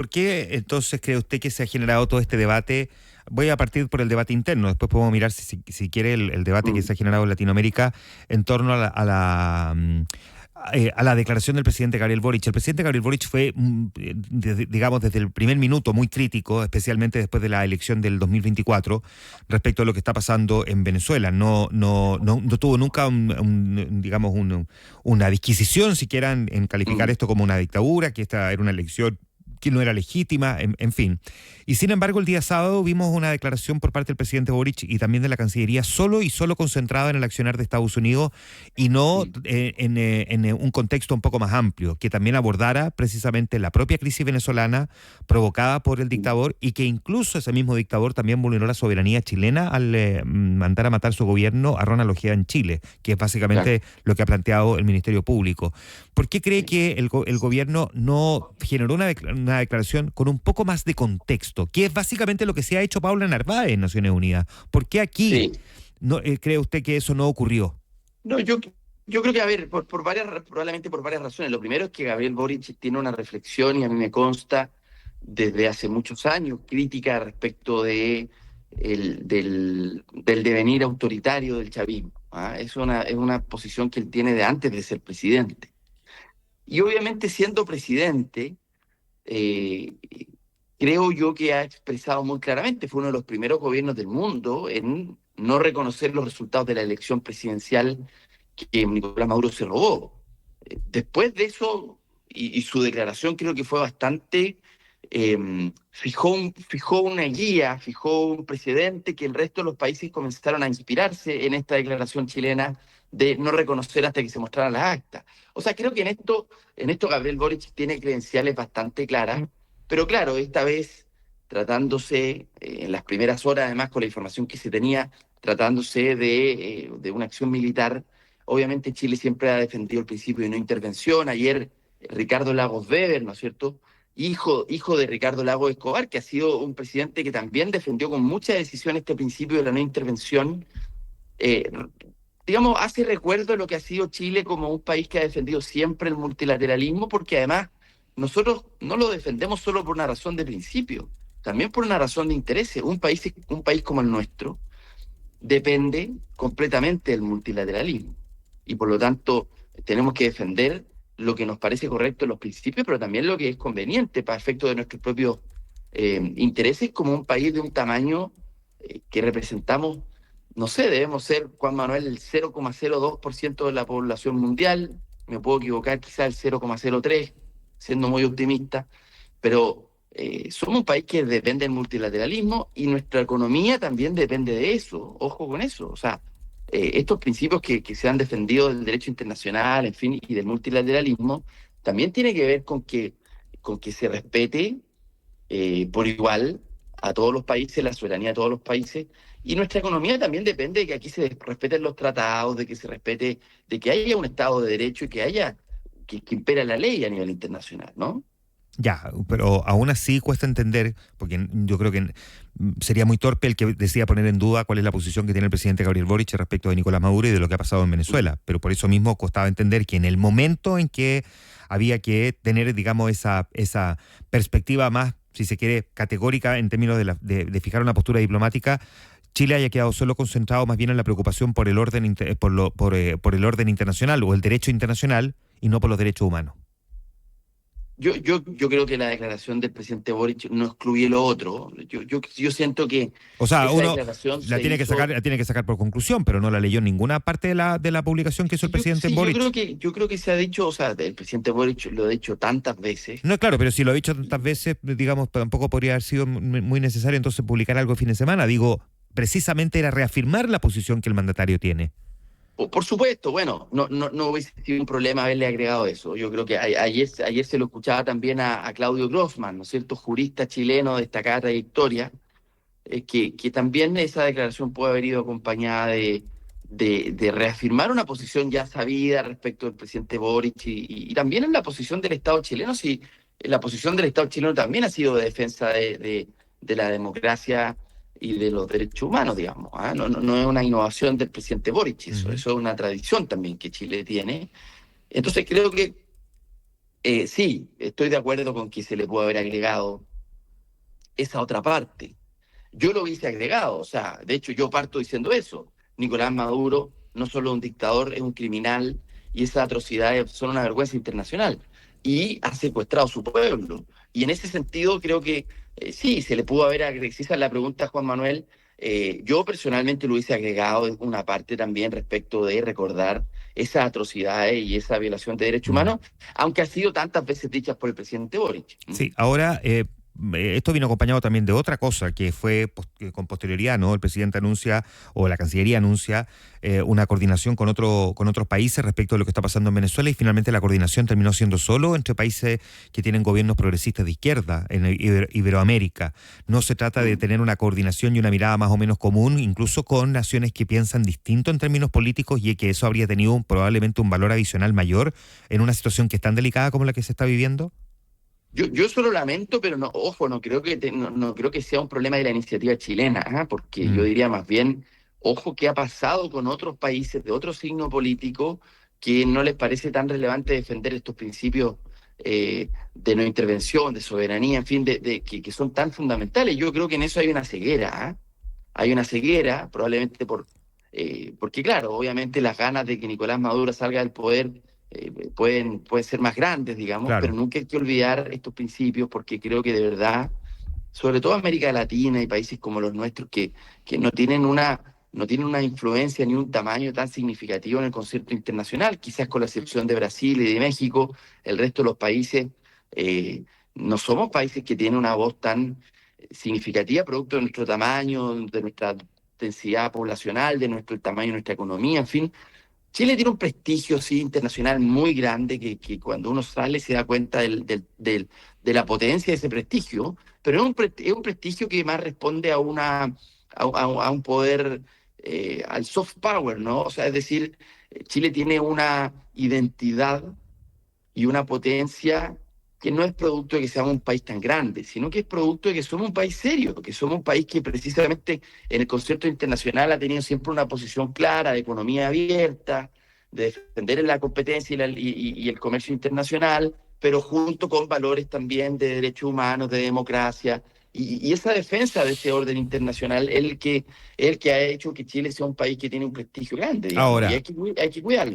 ¿Por qué entonces cree usted que se ha generado todo este debate? Voy a partir por el debate interno, después podemos mirar si quiere el debate que Mm, se ha generado en Latinoamérica en torno a la declaración del presidente Gabriel Boric. El presidente Gabriel Boric fue, digamos, desde el primer minuto muy crítico, especialmente después de la elección del 2024, respecto a lo que está pasando en Venezuela. No tuvo nunca, digamos, una disquisición siquiera en calificar mm, esto como una dictadura, que esta era una elección que no era legítima, en fin. Y sin embargo, el día sábado vimos una declaración por parte del presidente Boric y también de la Cancillería solo y solo concentrada en el accionar de Estados Unidos y no mm, en un contexto un poco más amplio, que también abordara precisamente la propia crisis venezolana provocada por el mm, dictador y que incluso ese mismo dictador también vulneró la soberanía chilena al mandar a matar su gobierno a Ronald Ojeda en Chile, que es claro, básicamente lo que ha planteado el Ministerio Público. ¿Por qué cree sí. que el gobierno no generó una declaración con un poco más de contexto, que es básicamente lo que se ha hecho Paula Narváez en Naciones Unidas? ¿Por qué aquí Sí. no cree usted que eso no ocurrió? No, yo creo que, a ver, probablemente por varias razones. Lo primero es que Gabriel Boric tiene una reflexión, y a mí me consta desde hace muchos años, crítica respecto del devenir autoritario del chavismo. ¿Ah? Es una posición que él tiene de antes de ser presidente. Y obviamente siendo presidente, eh, creo yo que ha expresado muy claramente, fue uno de los primeros gobiernos del mundo en no reconocer los resultados de la elección presidencial que Nicolás Maduro se robó. Después de eso, y su declaración creo que fue bastante, fijó una guía, fijó un precedente que el resto de los países comenzaron a inspirarse en esta declaración chilena de no reconocer hasta que se mostraran las actas. O sea, creo que en esto Gabriel Boric tiene credenciales bastante claras, pero claro, esta vez tratándose, en las primeras horas, además con la información que se tenía, tratándose de una acción militar. Obviamente Chile siempre ha defendido el principio de no intervención. Ayer Ricardo Lagos Weber, ¿no es cierto? Hijo de Ricardo Lagos Escobar, que ha sido un presidente que también defendió con mucha decisión este principio de la no intervención. eh, digamos, hace recuerdo de lo que ha sido Chile como un país que ha defendido siempre el multilateralismo, porque además nosotros no lo defendemos solo por una razón de principio, también por una razón de intereses. Un país como el nuestro depende completamente del multilateralismo. Y por lo tanto, tenemos que defender lo que nos parece correcto en los principios, pero también lo que es conveniente para efectos de nuestros propios intereses como un país de un tamaño que representamos, no sé, debemos ser, Juan Manuel, el 0,02% de la población mundial. Me puedo equivocar, quizás el 0,03, siendo muy optimista, pero somos un país que depende del multilateralismo y nuestra economía también depende de eso. Ojo con eso. O sea, estos principios que se han defendido del derecho internacional, en fin, y del multilateralismo, también tiene que ver con que se respete por igual a todos los países, la soberanía de todos los países. Y nuestra economía también depende de que aquí se respeten los tratados, de que se respete, de que haya un Estado de Derecho y que impera la ley a nivel internacional, ¿no? Ya, pero aún así cuesta entender, porque yo creo que sería muy torpe el que decida poner en duda cuál es la posición que tiene el presidente Gabriel Boric respecto de Nicolás Maduro y de lo que ha pasado en Mm. Venezuela. Pero por eso mismo costaba entender que en el momento en que había que tener, digamos, esa perspectiva más, si se quiere, categórica en términos de fijar una postura diplomática, Chile haya quedado solo concentrado más bien en la preocupación por el orden, por el orden internacional o el derecho internacional y no por los derechos humanos. Yo creo que la declaración del presidente Boric no excluye lo otro. Yo siento que O sea, esa uno declaración se la hizo. tiene que sacar por conclusión, pero no la leyó en ninguna parte de la publicación que hizo el presidente Sí, yo creo Boric. que, yo creo que se ha dicho, o sea, el presidente Boric lo ha dicho tantas veces. No, claro, pero si lo ha dicho tantas y- veces, digamos, tampoco podría haber sido muy necesario entonces publicar algo el fin de semana. Digo, precisamente era reafirmar la posición que el mandatario tiene. por supuesto, bueno, no hubiese sido un problema haberle agregado eso. Yo creo que ayer se lo escuchaba también a Claudio Grossman, ¿no es cierto? Jurista chileno de destacada trayectoria, que también esa declaración puede haber ido acompañada de reafirmar una posición ya sabida respecto del presidente Boric y también en la posición del Estado chileno. Si la posición del Estado chileno también ha sido de defensa de la democracia y de los derechos humanos, digamos. ¿Ah? No es una innovación del presidente Boric, eso Ujú. es una tradición también que Chile tiene. Entonces creo que Sí, estoy de acuerdo con que se le puede haber agregado esa otra parte. Yo lo hubiese agregado, o sea, de hecho yo parto diciendo eso. Nicolás Maduro no solo es un dictador, es un criminal y esas atrocidades son una vergüenza internacional. Y ha secuestrado a su pueblo. Y en ese sentido creo que sí, se le pudo haber agregado, si esa es la pregunta, Juan Manuel, yo personalmente lo hubiese agregado una parte también respecto de recordar esas atrocidades y esa violación de derechos Mm. humanos, aunque ha sido tantas veces dichas por el presidente Boric. ¿Mm? Sí, ahora esto vino acompañado también de otra cosa que fue que con posterioridad, ¿no? El presidente anuncia o la Cancillería anuncia una coordinación con otros países respecto de lo que está pasando en Venezuela y finalmente la coordinación terminó siendo solo entre países que tienen gobiernos progresistas de izquierda en Iberoamérica. No se trata de Mm. tener una coordinación y una mirada más o menos común, incluso con naciones que piensan distinto en términos políticos y que eso habría tenido probablemente un valor adicional mayor en una situación que es tan delicada como la que se está viviendo. Yo solo lamento, pero no, ojo, no creo que no creo que sea un problema de la iniciativa chilena, ¿ah? Porque yo Mm. diría más bien, ojo, qué ha pasado con otros países de otro signo político que no les parece tan relevante defender estos principios de no intervención, de soberanía, en fin, que son tan fundamentales. Yo creo que en eso hay una ceguera, ¿ah? Hay una ceguera, probablemente porque claro, obviamente las ganas de que Nicolás Maduro salga del poder pueden ser más grandes, digamos, pero Claro. nunca hay que olvidar estos principios porque creo que de verdad, sobre todo América Latina y países como los nuestros que no tienen una influencia ni un tamaño tan significativo en el concierto internacional, quizás con la excepción de Brasil y de México, el resto de los países eh, no somos países que tienen una voz tan significativa producto de nuestro tamaño, de nuestra densidad poblacional, de nuestro tamaño de nuestra economía, en fin. Chile tiene un prestigio, sí, internacional muy grande que cuando uno sale se da cuenta de la potencia de ese prestigio, pero es un prestigio que más responde a un poder, al soft power, ¿no? O sea, es decir, Chile tiene una identidad y una potencia que no es producto de que seamos un país tan grande, sino que es producto de que somos un país serio, que somos un país que precisamente en el concierto internacional ha tenido siempre una posición clara de economía abierta, de defender la competencia y el comercio internacional, pero junto con valores también de derechos humanos, de democracia. Y esa defensa de ese orden internacional es el que ha hecho que Chile sea un país que tiene un prestigio grande, digamos, y Ahora, hay que cuidarlo.